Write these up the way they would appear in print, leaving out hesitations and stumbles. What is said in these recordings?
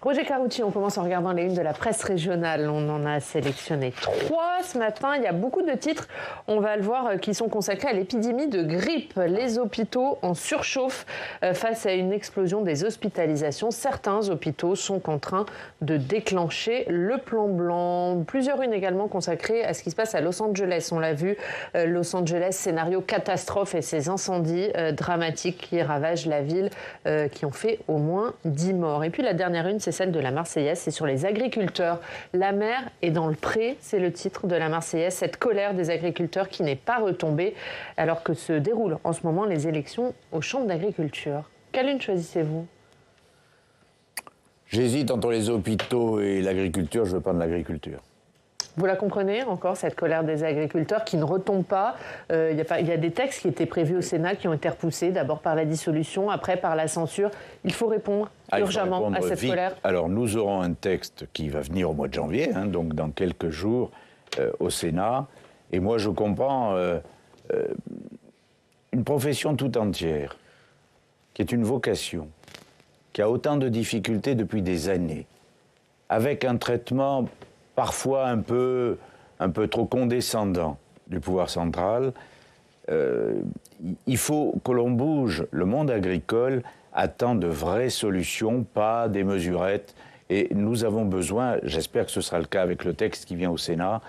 Roger Carucci, on commence en regardant les unes de la presse régionale. On en a sélectionné 3 ce matin. Il y a beaucoup de titres, on va le voir, qui sont consacrés à l'épidémie de grippe. Les hôpitaux en surchauffe face à une explosion des hospitalisations. Certains hôpitaux sont en train de déclencher le plan blanc. Plusieurs unes également consacrées à ce qui se passe à Los Angeles. On l'a vu, Los Angeles, scénario catastrophe et ces incendies dramatiques qui ravagent la ville, qui ont fait au moins 10 morts. Et puis la dernière une, c'est celle de la Marseillaise, c'est sur les agriculteurs. La mer est dans le pré, c'est le titre de la Marseillaise, cette colère des agriculteurs qui n'est pas retombée alors que se déroulent en ce moment les élections aux chambres d'agriculture. Quelle une choisissez-vous ? J'hésite entre les hôpitaux et l'agriculture, je veux prendre l'agriculture. Vous la comprenez encore, cette colère des agriculteurs qui ne retombe pas. Il y a des textes qui étaient prévus au Sénat qui ont été repoussés, d'abord par la dissolution, après par la censure. Il faut répondre urgemment à cette colère. Alors nous aurons un texte qui va venir au mois de janvier, donc dans quelques jours, au Sénat. Et moi je comprends une profession tout entière, qui est une vocation, qui a autant de difficultés depuis des années, avec un traitement parfois un peu trop condescendant du pouvoir central. Il faut que l'on bouge. Le monde agricole attend de vraies solutions, pas des mesurettes. Et nous avons besoin, j'espère que ce sera le cas avec le texte qui vient au Sénat,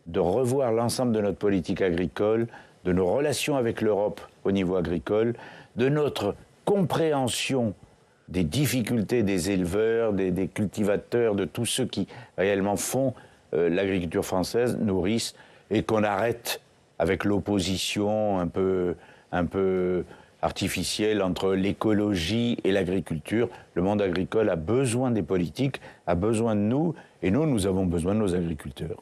de revoir l'ensemble de notre politique agricole, de nos relations avec l'Europe au niveau agricole, de notre compréhension des difficultés des éleveurs, des cultivateurs, de tous ceux qui réellement font l'agriculture française, nourrissent, et qu'on arrête avec l'opposition un peu artificielle entre l'écologie et l'agriculture. Le monde agricole a besoin des politiques, a besoin de nous, et nous avons besoin de nos agriculteurs.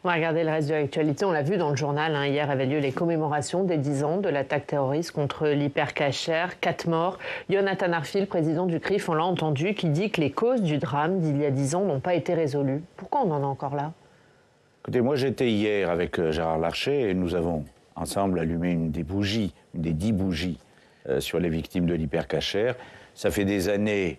On va regarder le reste de l'actualité. On l'a vu dans le journal. Hier avaient lieu les commémorations des 10 ans de l'attaque terroriste contre l'Hypercacher. 4 morts. Jonathan Arfil, président du CRIF, on l'a entendu, qui dit que les causes du drame d'il y a 10 ans n'ont pas été résolues. Pourquoi on en est encore là ? Écoutez, moi j'étais hier avec Gérard Larcher et nous avons ensemble allumé une des 10 bougies sur les victimes de l'Hypercacher. Ça fait des années,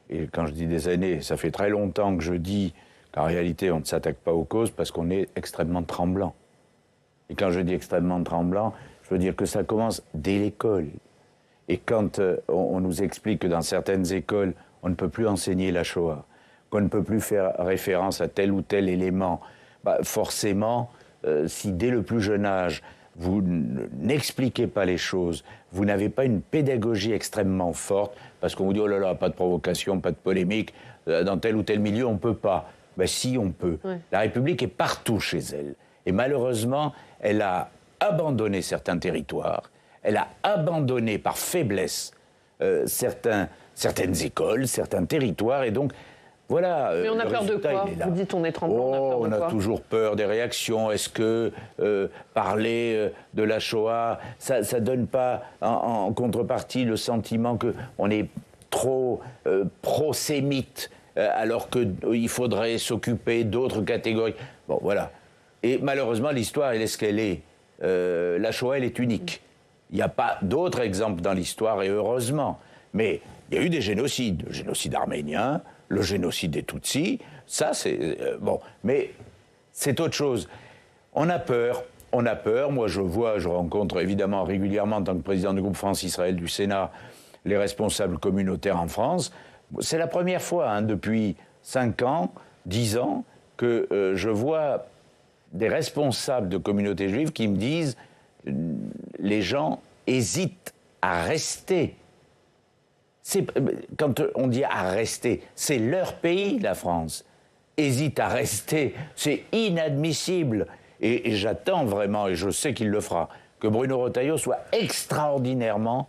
et quand je dis des années, ça fait très longtemps que je dis qu'en réalité, on ne s'attaque pas aux causes parce qu'on est extrêmement tremblant. Et quand je dis extrêmement tremblant, je veux dire que ça commence dès l'école. Et quand on nous explique que dans certaines écoles, on ne peut plus enseigner la Shoah, qu'on ne peut plus faire référence à tel ou tel élément, forcément, si dès le plus jeune âge, vous n'expliquez pas les choses, vous n'avez pas une pédagogie extrêmement forte, parce qu'on vous dit « oh là là, pas de provocation, pas de polémique, dans tel ou tel milieu, on ne peut pas ». Si, on peut. Ouais. La République est partout chez elle. Et malheureusement, elle a abandonné certains territoires, elle a abandonné par faiblesse certaines écoles, certains territoires, et donc, voilà. Mais on a peur de quoi ? Vous dites on est tremblant, on a peur de quoi ? On a toujours peur des réactions. Est-ce que parler de la Shoah, ça ne donne pas en contrepartie le sentiment qu'on est trop pro-sémite alors qu'il faudrait s'occuper d'autres catégories. Bon, voilà. Et malheureusement, l'histoire, elle est ce qu'elle est. La Shoah, elle est unique. Il n'y a pas d'autres exemples dans l'histoire, et heureusement. Mais il y a eu des génocides. Le génocide arménien, le génocide des Tutsis, ça, c'est... bon, mais c'est autre chose. On a peur. Moi, je rencontre évidemment régulièrement, en tant que président du groupe France-Israël du Sénat, les responsables communautaires en France. C'est la première fois, depuis 5 ans, 10 ans, que je vois des responsables de communautés juives qui me disent les gens hésitent à rester. Quand on dit à rester, c'est leur pays, la France. Hésite à rester, c'est inadmissible. Et j'attends vraiment, et je sais qu'il le fera, que Bruno Retailleau soit extraordinairement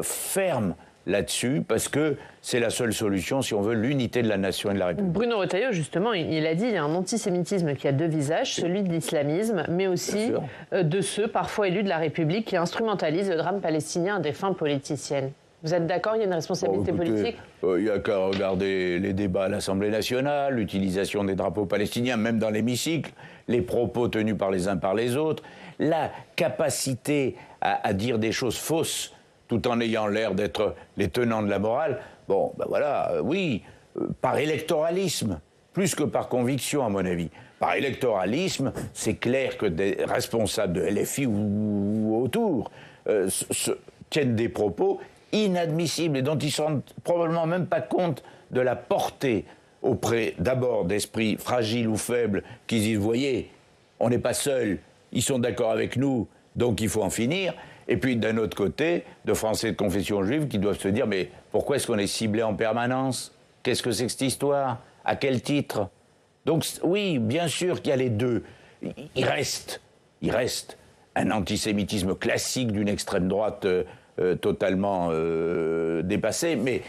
ferme là-dessus, parce que c'est la seule solution si on veut l'unité de la nation et de la République. Bruno Retailleau, justement, il a dit qu'il y a un antisémitisme qui a 2 visages, celui de l'islamisme, mais aussi de ceux, parfois élus de la République, qui instrumentalisent le drame palestinien à des fins politiciennes. Vous êtes d'accord, il y a une responsabilité politique ? Il n'y a qu'à regarder les débats à l'Assemblée nationale, l'utilisation des drapeaux palestiniens, même dans l'hémicycle, les propos tenus par les uns par les autres, la capacité à dire des choses fausses tout en ayant l'air d'être les tenants de la morale. Bon, ben voilà, oui, par électoralisme, plus que par conviction, à mon avis. Par électoralisme, c'est clair que des responsables de LFI ou autour tiennent des propos inadmissibles et dont ils ne se rendent probablement même pas compte de la portée auprès d'abord d'esprits fragiles ou faibles qui disent « voyez, on n'est pas seul, ils sont d'accord avec nous, donc il faut en finir ». Et puis d'un autre côté, de Français de confession juive qui doivent se dire « mais pourquoi est-ce qu'on est ciblé en permanence ? Qu'est-ce que c'est que cette histoire ? À quel titre ?» Donc oui, bien sûr qu'il y a les deux. Il reste un antisémitisme classique d'une extrême droite totalement dépassée, mais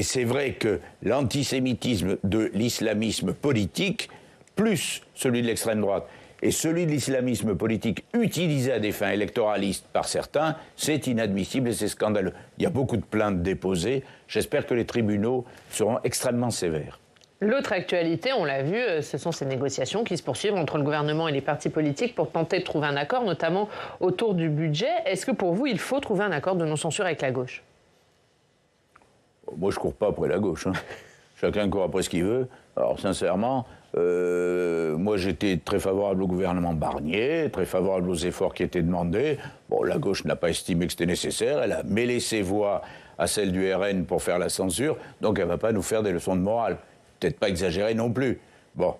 c'est vrai que l'antisémitisme de l'islamisme politique, plus celui de l'extrême droite, et celui de l'islamisme politique utilisé à des fins électoralistes par certains, c'est inadmissible et c'est scandaleux. Il y a beaucoup de plaintes déposées. J'espère que les tribunaux seront extrêmement sévères. L'autre actualité, on l'a vu, ce sont ces négociations qui se poursuivent entre le gouvernement et les partis politiques pour tenter de trouver un accord, notamment autour du budget. Est-ce que pour vous, il faut trouver un accord de non-censure avec la gauche ? Moi, je ne cours pas après la gauche. Chacun court après ce qu'il veut. Alors, sincèrement, moi, j'étais très favorable au gouvernement Barnier, très favorable aux efforts qui étaient demandés. Bon, la gauche n'a pas estimé que c'était nécessaire. Elle a mêlé ses voix à celles du RN pour faire la censure. Donc, elle ne va pas nous faire des leçons de morale. Peut-être pas exagéré non plus. Bon.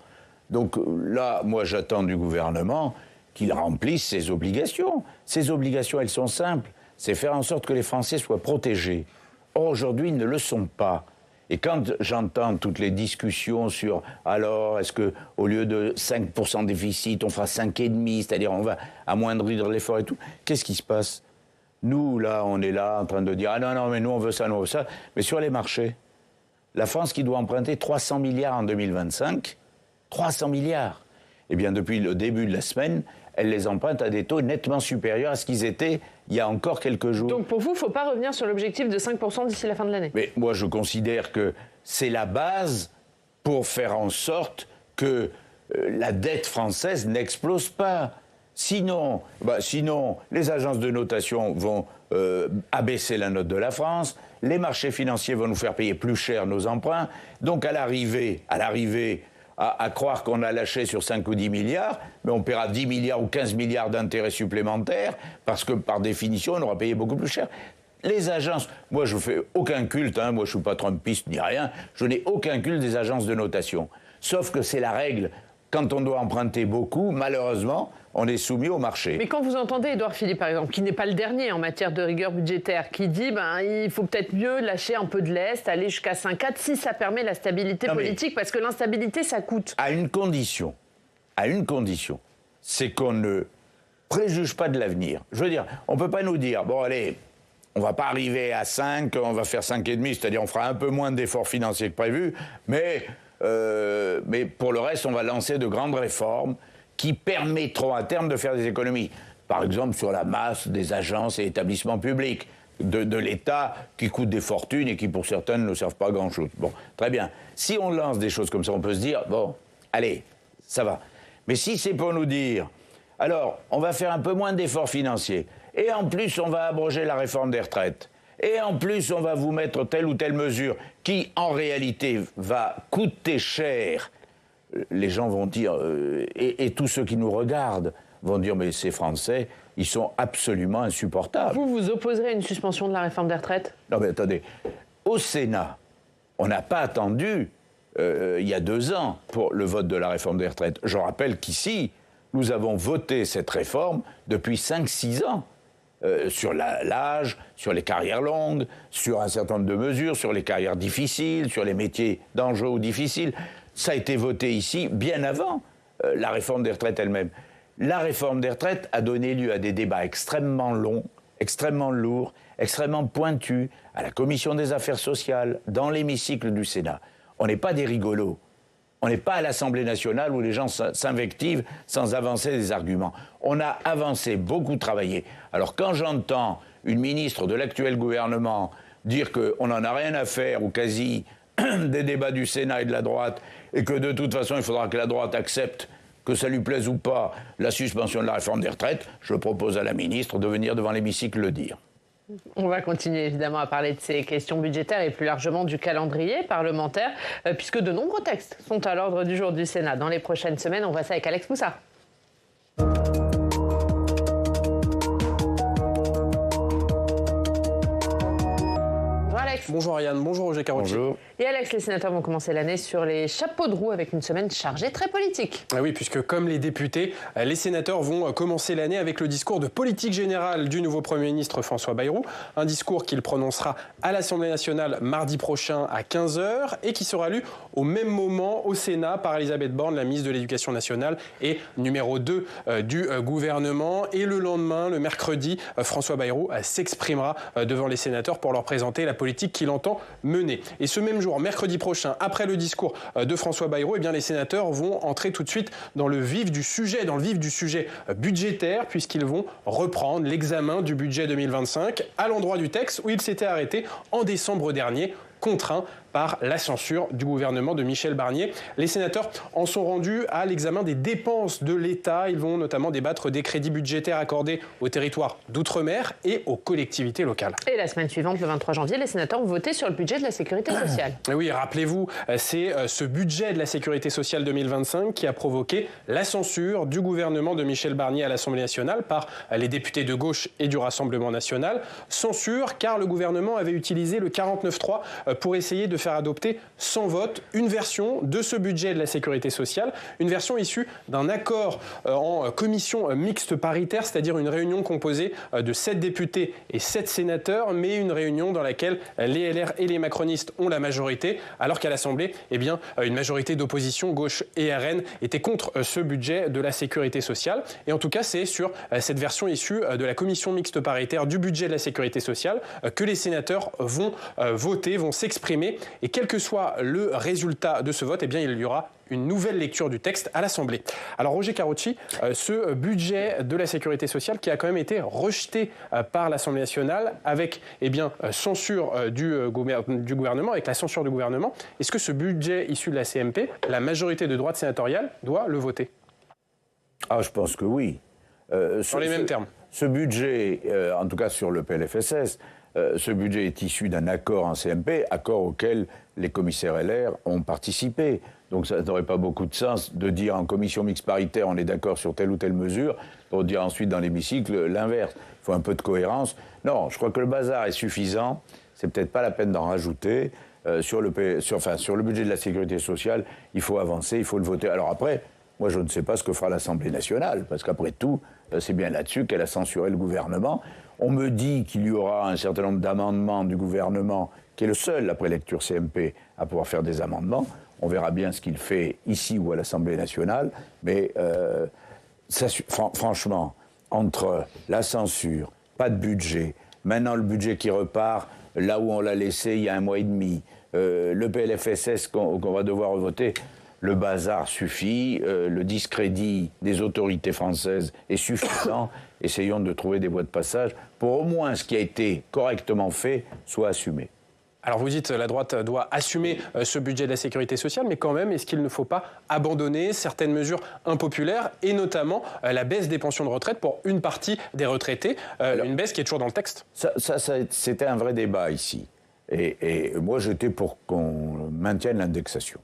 Donc là, moi, j'attends du gouvernement qu'il remplisse ses obligations. Ces obligations, elles sont simples. C'est faire en sorte que les Français soient protégés. Or, aujourd'hui, ils ne le sont pas. Et quand j'entends toutes les discussions sur alors, est-ce qu'au lieu de 5% de déficit, on fera 5,5%, c'est-à-dire on va amoindrir l'effort et tout, qu'est-ce qui se passe ? Nous, là, on est là en train de dire « Ah non, mais nous, on veut ça, nous, on veut ça ». Mais sur les marchés, la France qui doit emprunter 300 milliards en 2025, 300 milliards. Eh bien, depuis le début de la semaine, elle les emprunte à des taux nettement supérieurs à ce qu'ils étaient il y a encore quelques jours. Donc pour vous, il ne faut pas revenir sur l'objectif de 5% d'ici la fin de l'année ? Mais moi, je considère que c'est la base pour faire en sorte que la dette française n'explose pas. Sinon, les agences de notation vont abaisser la note de la France, les marchés financiers vont nous faire payer plus cher nos emprunts, donc à l'arrivée, à croire qu'on a lâché sur 5 ou 10 milliards, mais on paiera 10 milliards ou 15 milliards d'intérêts supplémentaires, parce que par définition, on aura payé beaucoup plus cher. Les agences, moi je ne fais aucun culte, moi je ne suis pas trumpiste ni rien, je n'ai aucun culte des agences de notation. Sauf que c'est la règle. Quand on doit emprunter beaucoup, malheureusement, on est soumis au marché. Mais quand vous entendez Édouard Philippe, par exemple, qui n'est pas le dernier en matière de rigueur budgétaire, qui dit il faut peut-être mieux lâcher un peu de lest, aller jusqu'à 5,4 si ça permet la stabilité politique, parce que l'instabilité, ça coûte. À une condition, c'est qu'on ne préjuge pas de l'avenir. Je veux dire, on ne peut pas nous dire, bon allez, on ne va pas arriver à 5, on va faire 5,5, c'est-à-dire on fera un peu moins d'efforts financiers que prévu, mais pour le reste, on va lancer de grandes réformes qui permettront à terme de faire des économies. Par exemple, sur la masse des agences et établissements publics de l'État qui coûtent des fortunes et qui, pour certaines, ne servent pas à grand-chose. Bon, très bien. Si on lance des choses comme ça, on peut se dire, bon, allez, ça va. Mais si c'est pour nous dire, alors, on va faire un peu moins d'efforts financiers, et en plus, on va abroger la réforme des retraites, et en plus, on va vous mettre telle ou telle mesure qui, en réalité, va coûter cher. Les gens vont dire, et tous ceux qui nous regardent vont dire, mais ces Français, ils sont absolument insupportables. Vous vous opposerez à une suspension de la réforme des retraites ? Non, mais attendez, au Sénat, on n'a pas attendu, il y a 2 ans, pour le vote de la réforme des retraites. Je rappelle qu'ici, nous avons voté cette réforme depuis 5-6 ans. Sur l'âge, sur les carrières longues, sur un certain nombre de mesures, sur les carrières difficiles, sur les métiers dangereux ou difficiles. Ça a été voté ici bien avant la réforme des retraites elle-même. La réforme des retraites a donné lieu à des débats extrêmement longs, extrêmement lourds, extrêmement pointus, à la Commission des affaires sociales, dans l'hémicycle du Sénat. On n'est pas des rigolos. On n'est pas à l'Assemblée nationale où les gens s'invectivent sans avancer des arguments. On a avancé, beaucoup travaillé. Alors quand j'entends une ministre de l'actuel gouvernement dire qu'on n'en a rien à faire, ou quasi, des débats du Sénat et de la droite, et que de toute façon il faudra que la droite accepte, que ça lui plaise ou pas, la suspension de la réforme des retraites, je propose à la ministre de venir devant l'hémicycle le dire. On va continuer évidemment à parler de ces questions budgétaires et plus largement du calendrier parlementaire, puisque de nombreux textes sont à l'ordre du jour du Sénat. Dans les prochaines semaines, on voit ça avec Alex Poussard. Bonjour Ariane, bonjour Roger Carotti. Bonjour. Et Alex, les sénateurs vont commencer l'année sur les chapeaux de roue avec une semaine chargée très politique. Ah oui, puisque comme les députés, les sénateurs vont commencer l'année avec le discours de politique générale du nouveau Premier ministre François Bayrou. Un discours qu'il prononcera à l'Assemblée nationale mardi prochain à 15h et qui sera lu au même moment au Sénat par Elisabeth Borne, la ministre de l'Éducation nationale et numéro 2 du gouvernement. Et le lendemain, le mercredi, François Bayrou s'exprimera devant les sénateurs pour leur présenter la politique qu'il entend mener. Et ce même jour, mercredi prochain, après le discours de François Bayrou, eh bien, les sénateurs vont entrer tout de suite dans le vif du sujet budgétaire, puisqu'ils vont reprendre l'examen du budget 2025 à l'endroit du texte où il s'était arrêté en décembre dernier, contraint par la censure du gouvernement de Michel Barnier. Les sénateurs en sont rendus à l'examen des dépenses de l'État. Ils vont notamment débattre des crédits budgétaires accordés aux territoires d'outre-mer et aux collectivités locales. Et la semaine suivante, le 23 janvier, les sénateurs ont voté sur le budget de la sécurité sociale. Et oui, rappelez-vous, c'est ce budget de la sécurité sociale 2025 qui a provoqué la censure du gouvernement de Michel Barnier à l'Assemblée nationale par les députés de gauche et du Rassemblement national. Censure car le gouvernement avait utilisé le 49.3 pour essayer de faire adopter sans vote une version de ce budget de la sécurité sociale, une version issue d'un accord en commission mixte paritaire, c'est-à-dire une réunion composée de 7 députés et 7 sénateurs, mais une réunion dans laquelle les LR et les macronistes ont la majorité, alors qu'à l'Assemblée, eh bien, une majorité d'opposition, gauche et RN, était contre ce budget de la sécurité sociale. Et en tout cas, c'est sur cette version issue de la commission mixte paritaire du budget de la sécurité sociale que les sénateurs vont voter, vont s'exprimer. Et quel que soit le résultat de ce vote, eh bien, il y aura une nouvelle lecture du texte à l'Assemblée. Alors Roger Carotti, ce budget de la sécurité sociale qui a quand même été rejeté par l'Assemblée nationale avec censure du gouvernement, avec la censure du gouvernement, est-ce que ce budget issu de la CMP, la majorité de droite sénatoriale doit le voter ? Ah, je pense que oui. Sur les mêmes termes. Ce budget, en tout cas sur le PLFSS, ce budget est issu d'un accord en CMP, accord auquel les commissaires LR ont participé. Donc ça n'aurait pas beaucoup de sens de dire en commission mixte paritaire on est d'accord sur telle ou telle mesure, pour dire ensuite dans l'hémicycle l'inverse. Il faut un peu de cohérence. Non, je crois que le bazar est suffisant. C'est peut-être pas la peine d'en rajouter. Sur le budget de la sécurité sociale, il faut avancer, il faut le voter. Alors après, moi je ne sais pas ce que fera l'Assemblée nationale, parce qu'après tout, c'est bien là-dessus qu'elle a censuré le gouvernement. On me dit qu'il y aura un certain nombre d'amendements du gouvernement, qui est le seul, après lecture CMP, à pouvoir faire des amendements. On verra bien ce qu'il fait ici ou à l'Assemblée nationale. Mais franchement, entre la censure, pas de budget, maintenant le budget qui repart là où on l'a laissé il y a 1 mois et demi, le PLFSS qu'on va devoir voter, le bazar suffit, le discrédit des autorités françaises est suffisant. Essayons de trouver des voies de passage pour au moins ce qui a été correctement fait soit assumé. Alors vous dites la droite doit assumer ce budget de la sécurité sociale, mais quand même, est-ce qu'il ne faut pas abandonner certaines mesures impopulaires, et notamment la baisse des pensions de retraite pour une partie des retraités, une baisse qui est toujours dans le texte ? Ça, c'était un vrai débat ici. Et moi, j'étais pour qu'on maintienne l'indexation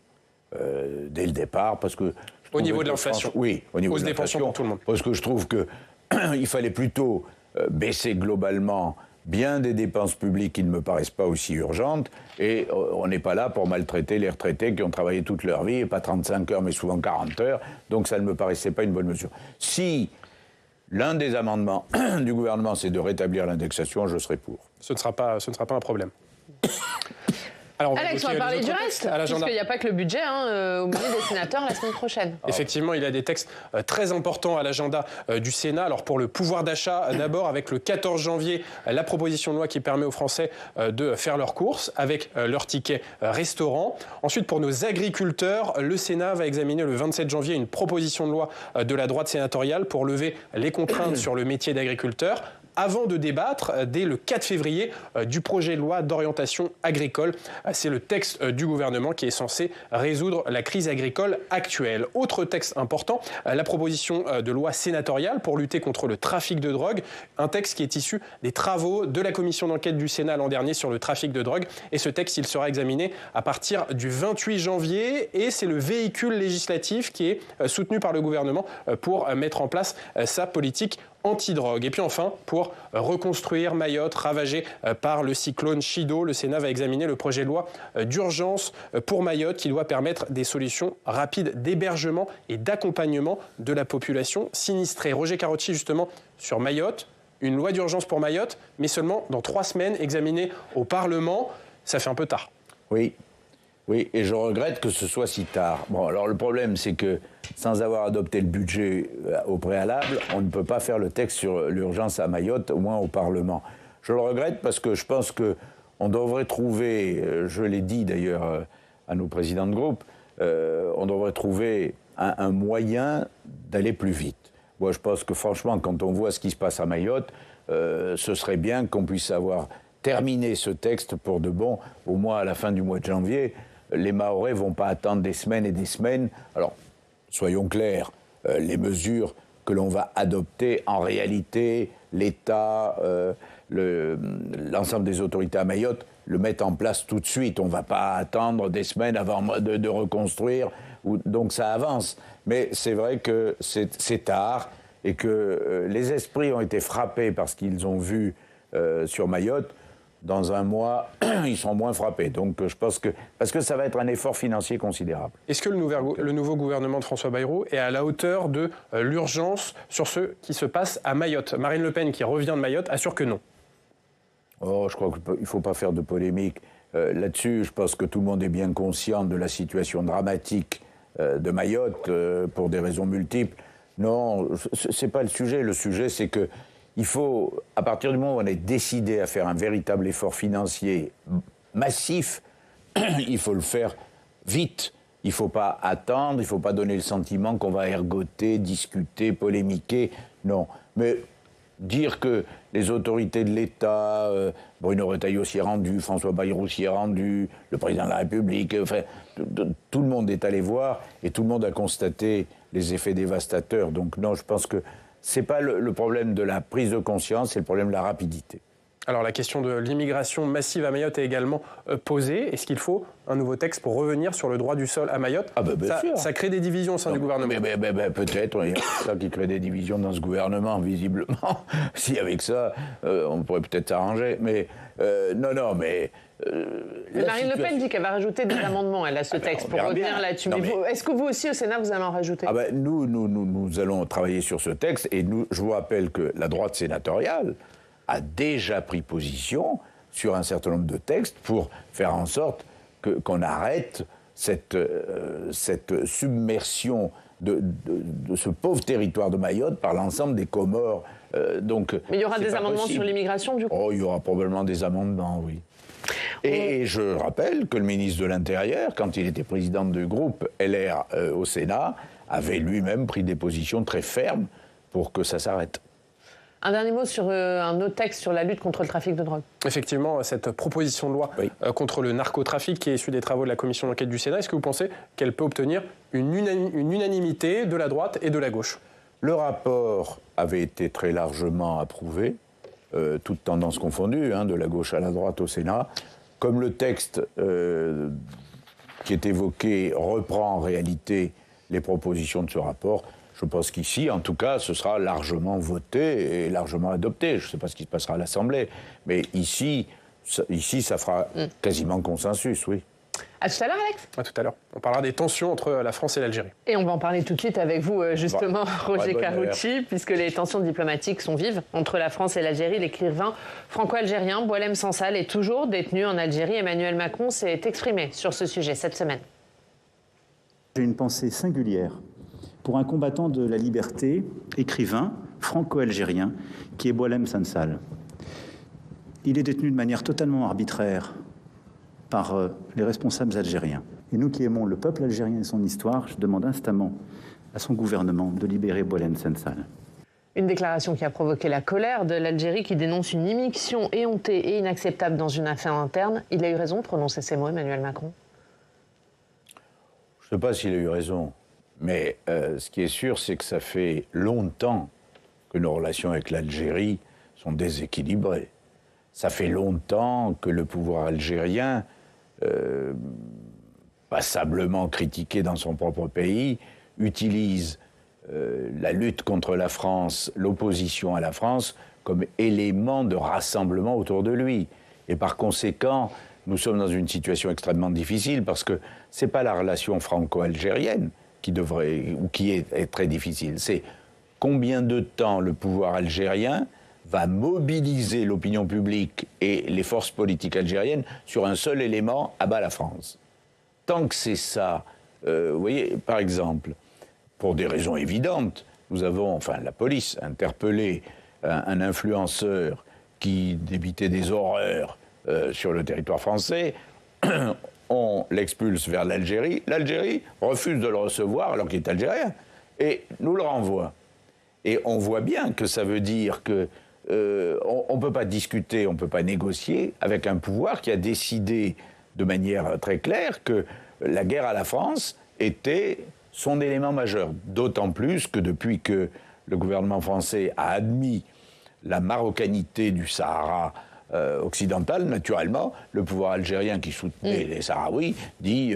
dès le départ, parce que... Au niveau de l'inflation ? Oui, au niveau de l'inflation. Des pensions pour tout le monde. Parce que je trouve qu'il fallait plutôt baisser globalement bien des dépenses publiques qui ne me paraissent pas aussi urgentes, et on n'est pas là pour maltraiter les retraités qui ont travaillé toute leur vie, et pas 35 heures, mais souvent 40 heures, donc ça ne me paraissait pas une bonne mesure. Si l'un des amendements du gouvernement, c'est de rétablir l'indexation, je serai pour. Ce ne sera pas un problème. Alors, Alex, on va parler du reste, puisqu'il n'y a pas que le budget au milieu des sénateurs la semaine prochaine. Effectivement, il y a des textes très importants à l'agenda du Sénat. Alors pour le pouvoir d'achat, d'abord avec le 14 janvier, la proposition de loi qui permet aux Français de faire leurs courses avec leur ticket restaurant. Ensuite, pour nos agriculteurs, le Sénat va examiner le 27 janvier une proposition de loi de la droite sénatoriale pour lever les contraintes sur le métier d'agriculteur. avant de débattre dès le 4 février du projet de loi d'orientation agricole. C'est le texte du gouvernement qui est censé résoudre la crise agricole actuelle. Autre texte important, la proposition de loi sénatoriale pour lutter contre le trafic de drogue, un texte qui est issu des travaux de la commission d'enquête du Sénat l'an dernier sur le trafic de drogue. Et ce texte, il sera examiné à partir du 28 janvier et c'est le véhicule législatif qui est soutenu par le gouvernement pour mettre en place sa politique anti-drogue. Et puis enfin, pour reconstruire Mayotte, ravagée par le cyclone Chido, le Sénat va examiner le projet de loi d'urgence pour Mayotte qui doit permettre des solutions rapides d'hébergement et d'accompagnement de la population sinistrée. Roger Carotti, justement, sur Mayotte, une loi d'urgence pour Mayotte, mais seulement dans 3 semaines, examinée au Parlement. Ça fait un peu tard. Oui, et je regrette que ce soit si tard. Bon, alors le problème, c'est que sans avoir adopté le budget au préalable, on ne peut pas faire le texte sur l'urgence à Mayotte, au moins au Parlement. Je le regrette parce que je pense qu'on devrait trouver, je l'ai dit d'ailleurs à nos présidents de groupe, on devrait trouver un moyen d'aller plus vite. Moi, je pense que franchement, quand on voit ce qui se passe à Mayotte, ce serait bien qu'on puisse avoir terminé ce texte pour de bon, au moins à la fin du mois de janvier. Les Mahorais ne vont pas attendre des semaines et des semaines. Alors, soyons clairs, les mesures que l'on va adopter, en réalité, l'État, l'ensemble des autorités à Mayotte le mettent en place tout de suite. On ne va pas attendre des semaines avant de reconstruire. Donc ça avance. Mais c'est vrai que c'est tard et que les esprits ont été frappés par ce qu'ils ont vu sur Mayotte. Dans un mois, ils sont moins frappés. Donc je pense que... Parce que ça va être un effort financier considérable. Est-ce que le nouveau gouvernement de François Bayrou est à la hauteur de l'urgence sur ce qui se passe à Mayotte? Marine Le Pen, qui revient de Mayotte, assure que non. Oh, je crois qu'il ne faut pas faire de polémique. Là-dessus, je pense que tout le monde est bien conscient de la situation dramatique de Mayotte, pour des raisons multiples. Non, ce n'est pas le sujet. Le sujet, c'est que il faut, à partir du moment où on est décidé à faire un véritable effort financier massif, il faut le faire vite. Il ne faut pas attendre, il ne faut pas donner le sentiment qu'on va ergoter, discuter, polémiquer. Non. Mais dire que les autorités de l'État, Bruno Retailleau s'y est rendu, François Bayrou s'y est rendu, le président de la République, enfin, tout le monde est allé voir et tout le monde a constaté les effets dévastateurs. Donc non, je pense que ce n'est pas le problème de la prise de conscience, c'est le problème de la rapidité. Alors la question de l'immigration massive à Mayotte est également posée. Est-ce qu'il faut un nouveau texte pour revenir sur le droit du sol à Mayotte? Bien sûr. Ça crée des divisions au sein du gouvernement. Peut-être, il y a ça qui crée des divisions dans ce gouvernement, visiblement. Si avec ça, on pourrait peut-être s'arranger. Mais non. Marine Le Pen dit qu'elle va rajouter des amendements, elle a ce texte, pour revenir là-dessus. Est-ce que vous aussi, au Sénat, vous allez en rajouter? Nous allons travailler sur ce texte. Et je vous rappelle que la droite sénatoriale a déjà pris position sur un certain nombre de textes pour faire en sorte qu'on arrête cette submersion de ce pauvre territoire de Mayotte par l'ensemble des Comores. Mais il y aura des amendements sur l'immigration, du coup? Il y aura probablement des amendements, oui. Et je rappelle que le ministre de l'Intérieur, quand il était président du groupe LR au Sénat, avait lui-même pris des positions très fermes pour que ça s'arrête. Un dernier mot sur un autre texte sur la lutte contre le trafic de drogue. Effectivement, cette proposition de loi contre le narcotrafic qui est issue des travaux de la commission d'enquête du Sénat, est-ce que vous pensez qu'elle peut obtenir une unanimité de la droite et de la gauche? Le rapport avait été très largement approuvé, toutes tendances confondues, de la gauche à la droite au Sénat. Comme le texte qui est évoqué reprend en réalité les propositions de ce rapport, je pense qu'ici, en tout cas, ce sera largement voté et largement adopté. Je ne sais pas ce qui se passera à l'Assemblée, mais ici, ça fera quasiment consensus, oui. À tout à l'heure, Alex. À tout à l'heure. On parlera des tensions entre la France et l'Algérie. Et on va en parler tout de suite avec vous, justement, Roger Carotti, puisque les tensions diplomatiques sont vives entre la France et l'Algérie. L'écrivain franco-algérien Boualem Sansal est toujours détenu en Algérie. Emmanuel Macron s'est exprimé sur ce sujet cette semaine. J'ai une pensée singulière pour un combattant de la liberté, écrivain franco-algérien, qui est Boualem Sansal. Il est détenu de manière totalement arbitraire par les responsables algériens. Et nous qui aimons le peuple algérien et son histoire, je demande instamment à son gouvernement de libérer Boualem Sansal. Une déclaration qui a provoqué la colère de l'Algérie qui dénonce une immixtion éhontée et inacceptable dans une affaire interne. Il a eu raison de prononcer ces mots, Emmanuel Macron? Je ne sais pas s'il a eu raison, mais ce qui est sûr, c'est que ça fait longtemps que nos relations avec l'Algérie sont déséquilibrées. Ça fait longtemps que le pouvoir algérien, passablement critiqué dans son propre pays, utilise la lutte contre la France, l'opposition à la France, comme élément de rassemblement autour de lui. Et par conséquent, nous sommes dans une situation extrêmement difficile parce que ce n'est pas la relation franco-algérienne qui devrait, ou qui est très difficile, c'est combien de temps le pouvoir algérien va mobiliser l'opinion publique et les forces politiques algériennes sur un seul élément, à bas la France. Tant que c'est ça, vous voyez, par exemple, pour des raisons évidentes, nous avons, enfin la police, interpellé un influenceur qui débitait des horreurs sur le territoire français. On l'expulse vers l'Algérie. L'Algérie refuse de le recevoir alors qu'il est algérien et nous le renvoie. Et on voit bien que ça veut dire que on ne peut pas discuter, on ne peut pas négocier avec un pouvoir qui a décidé de manière très claire que la guerre à la France était son élément majeur. D'autant plus que depuis que le gouvernement français a admis la marocanité du Sahara occidental, naturellement, le pouvoir algérien qui soutenait les Sahraouis dit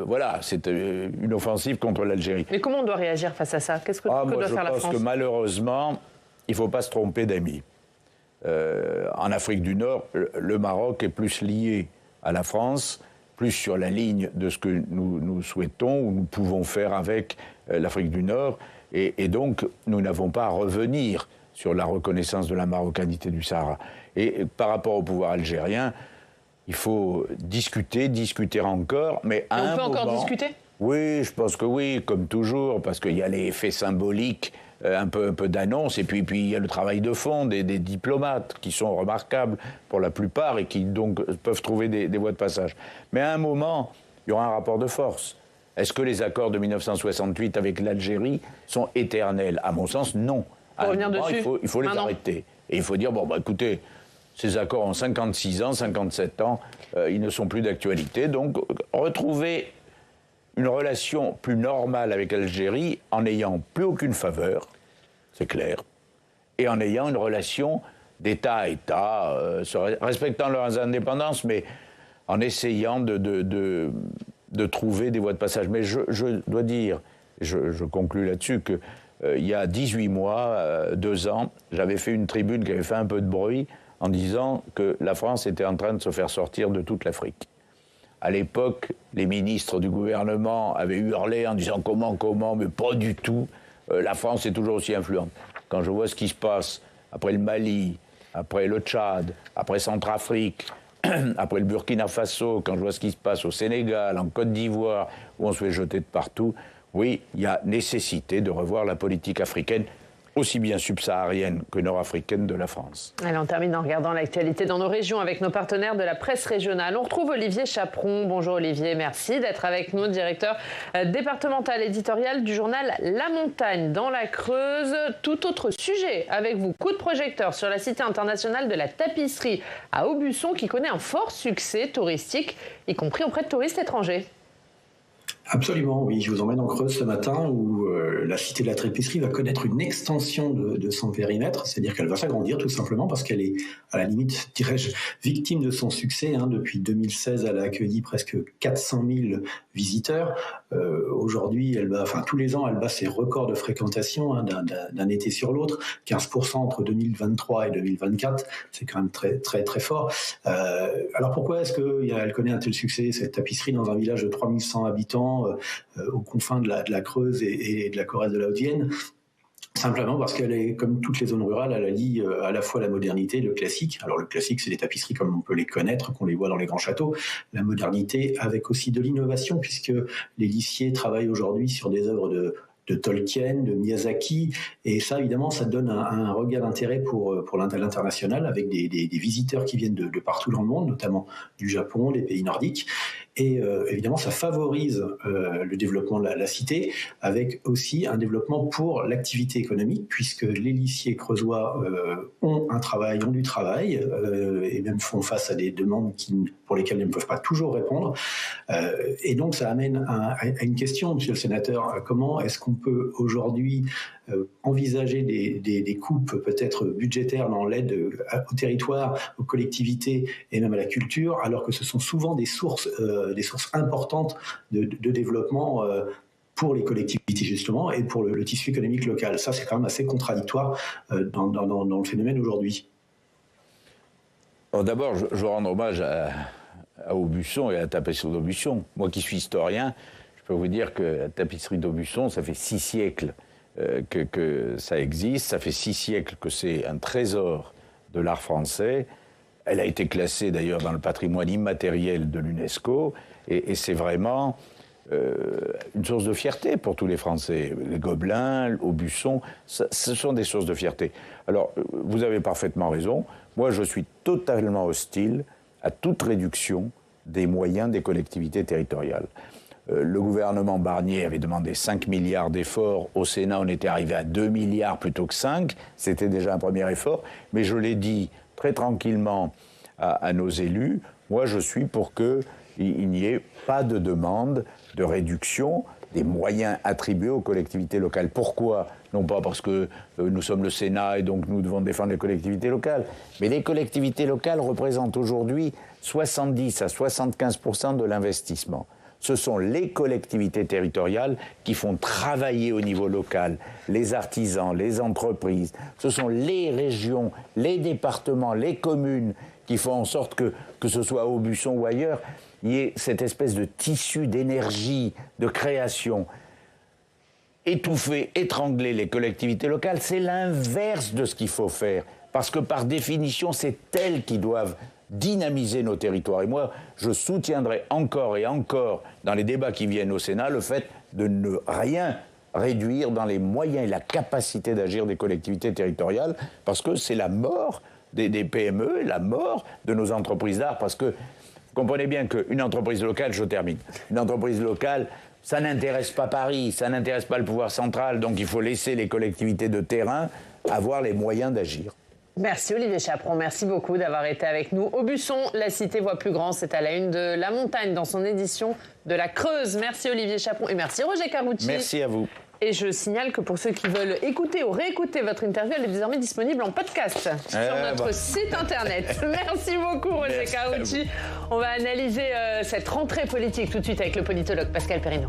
voilà, c'est une offensive contre l'Algérie. Mais comment on doit réagir face à ça? Qu'est-ce que doit faire la France? Je pense que malheureusement, il ne faut pas se tromper d'amis. En Afrique du Nord, le Maroc est plus lié à la France, plus sur la ligne de ce que nous souhaitons ou nous pouvons faire avec l'Afrique du Nord. Et donc, nous n'avons pas à revenir sur la reconnaissance de la marocanité du Sahara. Et par rapport au pouvoir algérien, il faut discuter encore, mais à un moment... On peut encore discuter? Oui, je pense que oui, comme toujours, parce qu'il y a les effets symboliques, un peu d'annonce, et puis il y a le travail de fond des diplomates qui sont remarquables pour la plupart et qui donc peuvent trouver des voies de passage. Mais à un moment, il y aura un rapport de force. Est-ce que les accords de 1968 avec l'Algérie sont éternels? À mon sens, non. Pour revenir moment, dessus, il faut les arrêter. Et il faut dire, écoutez, ces accords ont 56 ans, 57 ans, ils ne sont plus d'actualité. Donc, retrouver une relation plus normale avec l'Algérie en n'ayant plus aucune faveur, c'est clair, et en ayant une relation d'État à État, respectant leurs indépendances, mais en essayant de trouver des voies de passage. Mais je dois dire, je conclus là-dessus, que il y a 18 mois, 2 ans, j'avais fait une tribune qui avait fait un peu de bruit en disant que la France était en train de se faire sortir de toute l'Afrique. À l'époque, les ministres du gouvernement avaient hurlé en disant comment, mais pas du tout. La France est toujours aussi influente. Quand je vois ce qui se passe après le Mali, après le Tchad, après Centrafrique, après le Burkina Faso, quand je vois ce qui se passe au Sénégal, en Côte d'Ivoire, où on se fait jeter de partout, oui, il y a nécessité de revoir la politique africaine, aussi bien subsaharienne que nord-africaine de la France. Allez, on termine en regardant l'actualité dans nos régions avec nos partenaires de la presse régionale. On retrouve Olivier Chaperon. Bonjour Olivier, merci d'être avec nous, directeur départemental éditorial du journal La Montagne dans la Creuse. Tout autre sujet avec vous, coup de projecteur sur la cité internationale de la tapisserie à Aubusson qui connaît un fort succès touristique, y compris auprès de touristes étrangers. Absolument, oui. Je vous emmène en Creuse ce matin où la Cité de la Tapisserie va connaître une extension de son périmètre, c'est-à-dire qu'elle va s'agrandir tout simplement parce qu'elle est, à la limite, dirais-je, victime de son succès. Depuis 2016, elle a accueilli presque 400 000 visiteurs. Aujourd'hui, tous les ans, elle bat ses records de fréquentation d'un été sur l'autre, 15% entre 2023 et 2024. C'est quand même très, très, très fort. Alors pourquoi est-ce qu'elle connaît un tel succès, cette tapisserie, dans un village de 3100 habitants aux confins de la Creuse et de la Corrèze de la Haute-Vienne? Simplement parce qu'elle est, comme toutes les zones rurales, elle allie à la fois la modernité et le classique. Alors le classique, c'est les tapisseries comme on peut les connaître, qu'on les voit dans les grands châteaux. La modernité avec aussi de l'innovation, puisque les lissiers travaillent aujourd'hui sur des œuvres de Tolkien, de Miyazaki, et ça, évidemment, ça donne un regard d'intérêt pour l'international, avec des visiteurs qui viennent de partout dans le monde, notamment du Japon, des pays nordiques. Et évidemment, ça favorise le développement de la cité, avec aussi un développement pour l'activité économique, puisque les lycées creusois ont du travail, et même font face à des demandes pour lesquelles ils ne peuvent pas toujours répondre. Et donc, ça amène à une question, monsieur le sénateur. Comment est-ce qu'on peut aujourd'hui envisager des coupes peut-être budgétaires dans l'aide au territoire, aux collectivités et même à la culture, alors que ce sont souvent des sources importantes de développement pour les collectivités justement et pour le tissu économique local. Ça, c'est quand même assez contradictoire dans le phénomène aujourd'hui. D'abord, je veux rendre hommage à Aubusson et à la tapisserie d'Aubusson. Moi qui suis historien, je peux vous dire que la tapisserie d'Aubusson, ça fait 6 siècles que ça existe, ça fait 6 siècles que c'est un trésor de l'art français. Elle a été classée d'ailleurs dans le patrimoine immatériel de l'UNESCO, et c'est vraiment une source de fierté pour tous les Français. Les Gobelins, Aubusson, ce sont des sources de fierté. Alors, vous avez parfaitement raison. Moi, je suis totalement hostile à toute réduction des moyens des collectivités territoriales. Le gouvernement Barnier avait demandé 5 milliards d'efforts. Au Sénat, on était arrivé à 2 milliards plutôt que 5. C'était déjà un premier effort. Mais je l'ai dit très tranquillement à nos élus. Moi, je suis pour qu'il n'y ait pas de demande de réduction des moyens attribués aux collectivités locales. Pourquoi ? Non pas parce que nous sommes le Sénat et donc nous devons défendre les collectivités locales, mais les collectivités locales représentent aujourd'hui 70 à 75% de l'investissement. Ce sont les collectivités territoriales qui font travailler au niveau local les artisans, les entreprises. Ce sont les régions, les départements, les communes qui font en sorte que ce soit à Aubusson ou ailleurs, il y ait cette espèce de tissu d'énergie, de création. Étouffer, étrangler les collectivités locales, c'est l'inverse de ce qu'il faut faire. Parce que par définition, c'est elles qui doivent dynamiser nos territoires. Et moi, je soutiendrai encore et encore, dans les débats qui viennent au Sénat, le fait de ne rien réduire dans les moyens et la capacité d'agir des collectivités territoriales, parce que c'est la mort des PME, la mort de nos entreprises d'art, parce que vous comprenez bien qu'une entreprise locale, je termine, une entreprise locale, ça n'intéresse pas Paris, ça n'intéresse pas le pouvoir central, donc il faut laisser les collectivités de terrain avoir les moyens d'agir. Merci Olivier Chaperon, merci beaucoup d'avoir été avec nous. Aubusson, la cité voit plus grand, c'est à la une de La Montagne dans son édition de La Creuse. Merci Olivier Chaperon et merci Roger Carucci. Merci à vous. Et je signale que pour ceux qui veulent écouter ou réécouter votre interview, elle est désormais disponible en podcast sur notre site internet. Merci beaucoup Roger Carucci. On va analyser cette rentrée politique tout de suite avec le politologue Pascal Perrineau.